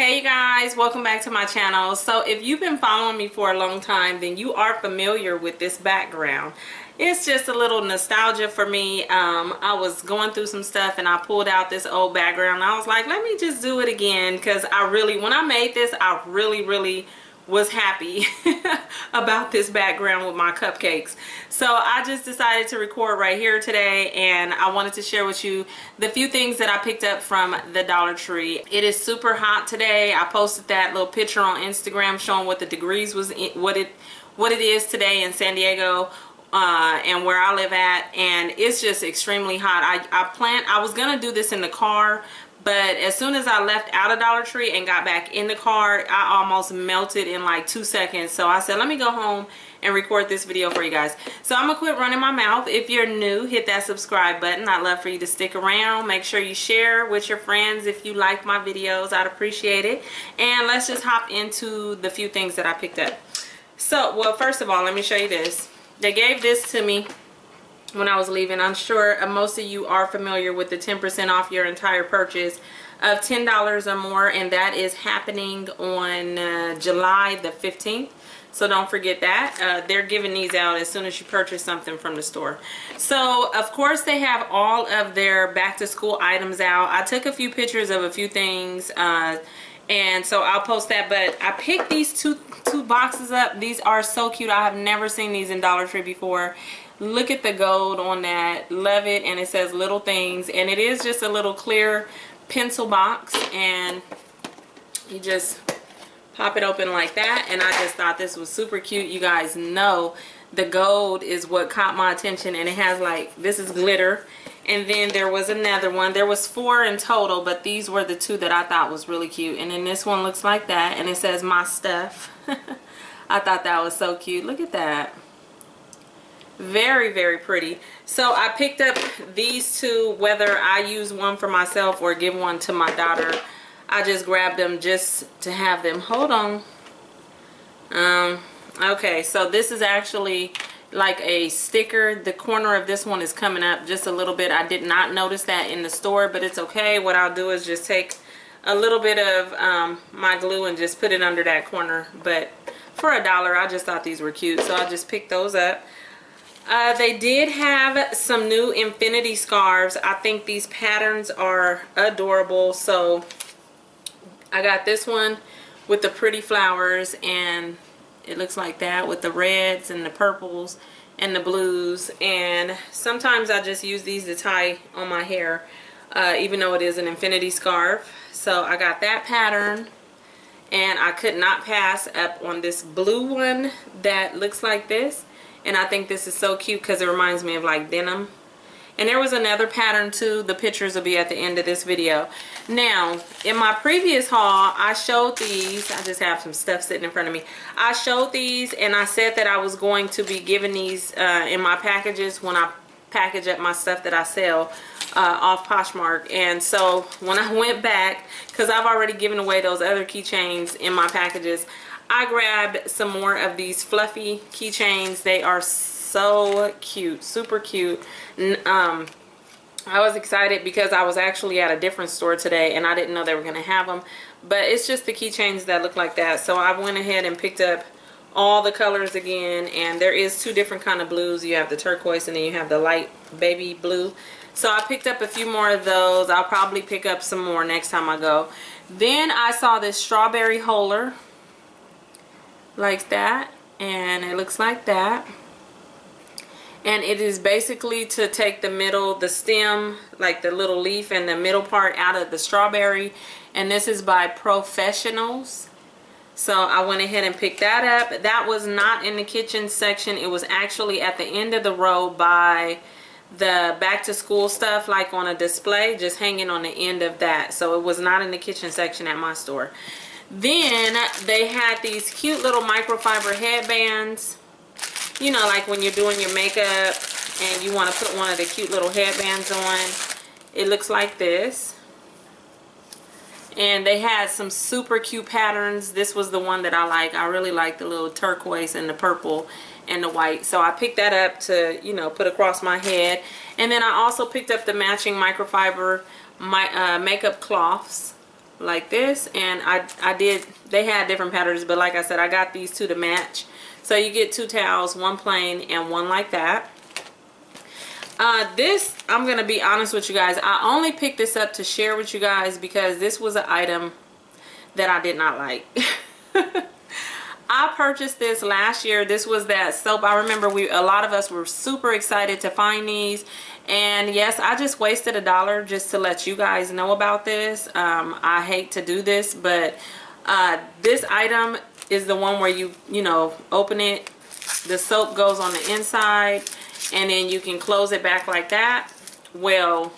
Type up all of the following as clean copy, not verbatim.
Hey you guys, welcome back to my channel. So if you've been following me for a long time, then you are familiar with this background. It's just a little nostalgia for me. I was going through some stuff and I pulled out this old background. I was like, let me just do it again, because when I made this, I really was happy about this background with my cupcakes. So I just decided to record right here today, and I wanted to share with you the few things that I picked up from the Dollar Tree. It is super hot today. I posted that little picture on Instagram showing what the degrees was what it is today in San Diego and where I live at, and it's just extremely hot. I was gonna do this in the car, but as soon as I left out of Dollar Tree and got back in the car, I almost melted in like 2 seconds. So I said, let me go home and record this video for you guys. So I'm gonna quit running my mouth. If you're new, hit that subscribe button. I'd love for you to stick around. Make sure you share with your friends if you like my videos. I'd appreciate it. And let's just hop into the few things that I picked up. So, well, first of all, let me show you this. They gave this to me when I was leaving. I'm sure most of you are familiar with the 10% off your entire purchase of $10 or more, and that is happening on July the 15th. So don't forget that. They're giving these out as soon as you purchase something from the store. So of course they have all of their back to school items out. I took a few pictures of a few things, and so I'll post that. But I picked these two boxes up. These are so cute. I have never seen these in Dollar Tree before. Look at the gold on that. Love it. And it says little things, and it is just a little clear pencil box, and you just pop it open like that. And I just thought this was super cute. You guys know the gold is what caught my attention, and it has like, this is glitter. And then there was another one. There was 4 in total, but these were the 2 that I thought was really cute. And then this one looks like that, and it says my stuff. I thought that was so cute. Look at that. Very pretty. So I picked up these 2, whether I use one for myself or give one to my daughter. I just grabbed them just to have them. Hold on. Okay, so this is actually like a sticker. The corner of this one is coming up just a little bit. I did not notice that in the store, but it's okay. What I'll do is just take a little bit of my glue and just put it under that corner. But for $1, I just thought these were cute, so I just picked those up. They did have some new infinity scarves. I think these patterns are adorable. So I got this one with the pretty flowers, and it looks like that with the reds and the purples and the blues. And sometimes I just use these to tie on my hair, even though it is an infinity scarf. So I got that pattern, and I could not pass up on this blue one that looks like this. And I think this is so cute because it reminds me of like denim. And there was another pattern too. The pictures will be at the end of this video. Now, in my previous haul, I showed these. I just have some stuff sitting in front of me. I showed these, and I said that I was going to be giving these in my packages when I package up my stuff that I sell off Poshmark. And so when I went back, because I've already given away those other keychains in my packages, I grabbed some more of these fluffy keychains. They are so cute, super cute. I was excited because I was actually at a different store today, and I didn't know they were going to have them. But it's just the keychains that look like that. So I went ahead and picked up all the colors again, and there is 2 different kind of blues. You have the turquoise, and then you have the light baby blue. So I picked up a few more of those. I'll probably pick up some more next time I go. Then I saw this strawberry holder like that, and it looks like that. And it is basically to take the middle, the stem, like the little leaf and the middle part out of the strawberry. And this is by Professionals. So I went ahead and picked that up. That was not in the kitchen section. It was actually at the end of the row by the back to school stuff, like on a display, just hanging on the end of that. So it was not in the kitchen section at my store. Then they had these cute little microfiber headbands. You know, like when you're doing your makeup and you want to put one of the cute little headbands on. It looks like this. And they had some super cute patterns. This was the one that I like. I really like the little turquoise and the purple and the white. So I picked that up to, you know, put across my head. And then I also picked up the matching microfiber makeup cloths. like this, and they had different patterns, but like I said, I got these two to match. So you get 2 towels, one plain and one like that. This, I'm gonna be honest with you guys, I only picked this up to share with you guys because this was an item that I did not like. I purchased this last year. This was that soap. I remember a lot of us were super excited to find these, and yes, I just wasted $1 just to let you guys know about this. I hate to do this, but this item is the one where you know, open it, the soap goes on the inside, and then you can close it back like that. Well,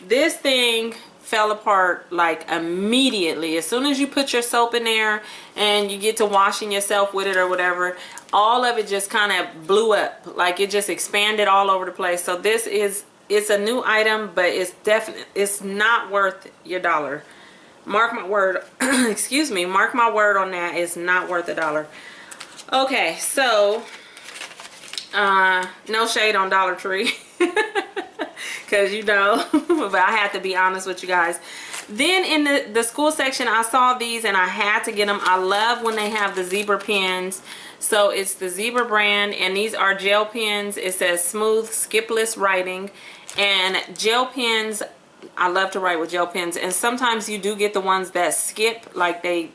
this thing fell apart like immediately. As soon as you put your soap in there and you get to washing yourself with it or whatever, all of it just kind of blew up. Like it just expanded all over the place. So this is, it's a new item, but it's not worth your $1. Mark my word. Excuse me, mark my word on that. It's not worth $1. Okay, so no shade on Dollar Tree. Because you know, but I have to be honest with you guys. Then in the school section, I saw these and I had to get them. I love when they have the zebra pens. So it's the Zebra brand, and these are gel pens. It says smooth skipless writing. And gel pens, I love to write with gel pens, and sometimes you do get the ones that skip, like they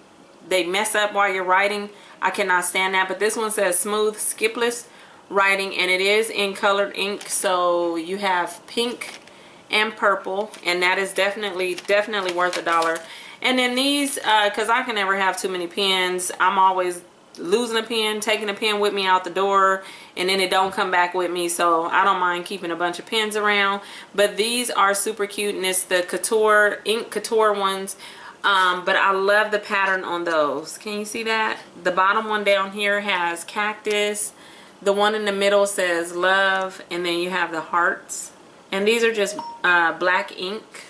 mess up while you're writing. I cannot stand that. But this one says smooth skipless writing, and it is in colored ink. So you have pink and purple, and that is definitely worth $1. And then these, because I can never have too many pens. I'm always losing a pen, taking a pen with me out the door, and then it don't come back with me. So I don't mind keeping a bunch of pens around. But these are super cute, and it's the couture, ink couture ones. But I love the pattern on those. Can you see that? The bottom one down here has cactus. The one in the middle says love, and then you have the hearts. And these are just black ink.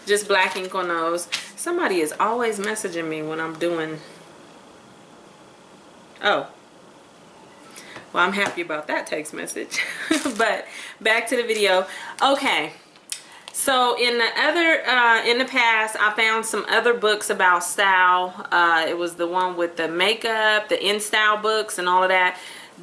Just black ink on those. Somebody is always messaging me when I'm doing... Oh. Well, I'm happy about that text message. But back to the video. Okay. So in the past, I found some other books about style. It was the one with the makeup, the in style books and all of that.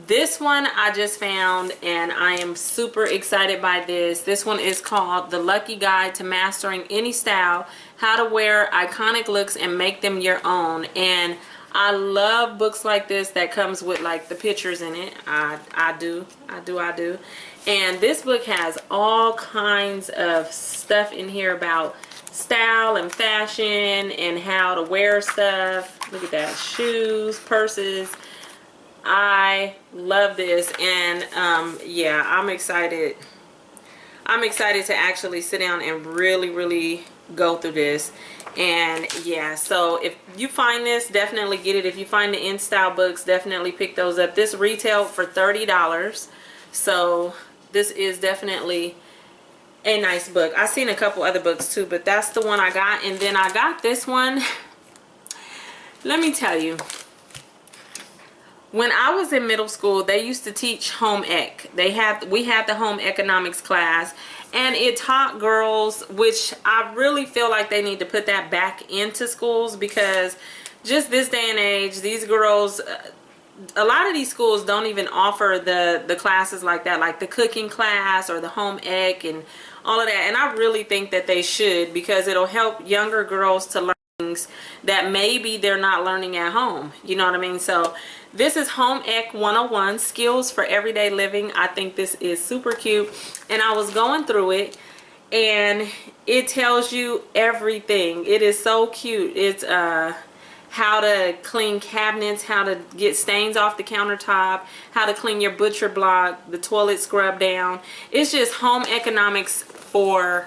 This one I just found, and I am super excited by this. This one is called The Lucky Guide to Mastering Any Style, How to Wear Iconic Looks and Make Them Your Own. And I love books like this that comes with like the pictures in it. I do. And this book has all kinds of stuff in here about style and fashion and how to wear stuff. Look at that. Shoes, purses. I love this, and yeah, I'm excited to actually sit down and really go through this. And yeah, so if you find this, definitely get it. If you find the in style books, definitely pick those up. This retailed for $30, so this is definitely a nice book. I've seen a couple other books too, but that's the one I got. And then I got this one. Let me tell you, when I was in middle school, they used to teach home ec. We had the home economics class, and it taught girls, which I really feel like they need to put that back into schools, because just this day and age, these girls, a lot of these schools don't even offer the classes like that, like the cooking class or the home ec and all of that. And I really think that they should, because it'll help younger girls to learn things that maybe they're not learning at home. You know what I mean? So this is Home Ec 101, Skills for Everyday Living. I think this is super cute. And I was going through it, and it tells you everything. It is so cute. It's how to clean cabinets, how to get stains off the countertop, how to clean your butcher block, the toilet scrub down. It's just home economics for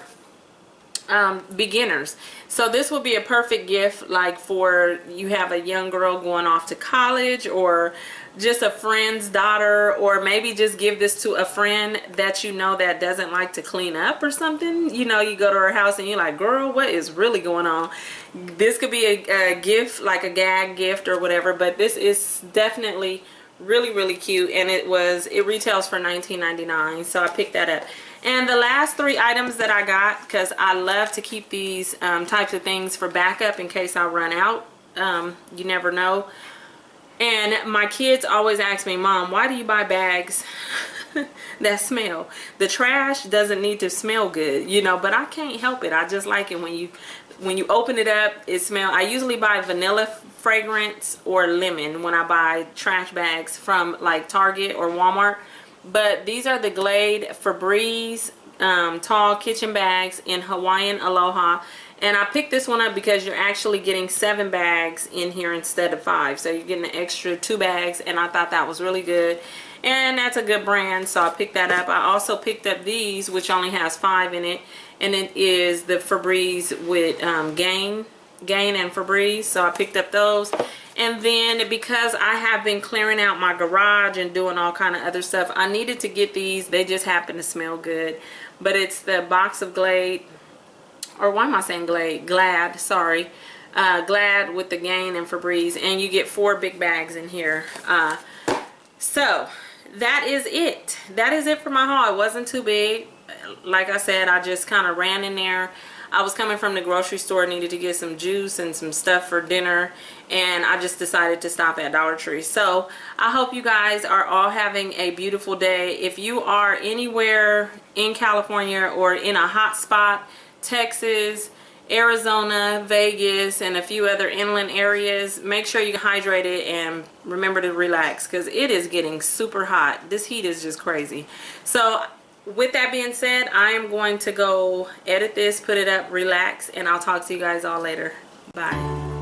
beginners. So this would be a perfect gift, like for you have a young girl going off to college, or just a friend's daughter, or maybe just give this to a friend that you know that doesn't like to clean up or something. You know, you go to her house and you're like, girl, what is really going on? This could be a gift, like a gag gift or whatever. But this is definitely really cute, and it retails for $19.99, so I picked that up. And the last 3 items that I got, because I love to keep these types of things for backup in case I run out. You never know. And my kids always ask me, Mom, why do you buy bags that smell? The trash doesn't need to smell good, you know, but I can't help it. I just like it when you open it up, it smells. I usually buy vanilla fragrance or lemon when I buy trash bags from like Target or Walmart. But these are the Glade Febreze tall kitchen bags in Hawaiian Aloha. And I picked this one up because you're actually getting 7 bags in here instead of 5. So you're getting an extra 2 bags, and I thought that was really good. And that's a good brand, so I picked that up. I also picked up these, which only has 5 in it. And it is the Febreze with Gain and Febreze. So I picked up those. And then because I have been clearing out my garage and doing all kind of other stuff, I needed to get these. They just happen to smell good. But it's the box of Glade. Or why am I saying Glade? Glad, sorry. Glad with the Gain and Febreze. And you get 4 big bags in here. So that is it. That is it for my haul. It wasn't too big. Like I said, I just kind of ran in there. I was coming from the grocery store, needed to get some juice and some stuff for dinner, and I just decided to stop at Dollar Tree. So I hope you guys are all having a beautiful day. If you are anywhere in California or in a hot spot, Texas, Arizona, Vegas, and a few other inland areas, make sure you hydrate it and remember to relax, because it is getting super hot. This heat is just crazy. So with that being said, I am going to go edit this, put it up, relax, and I'll talk to you guys all later. Bye.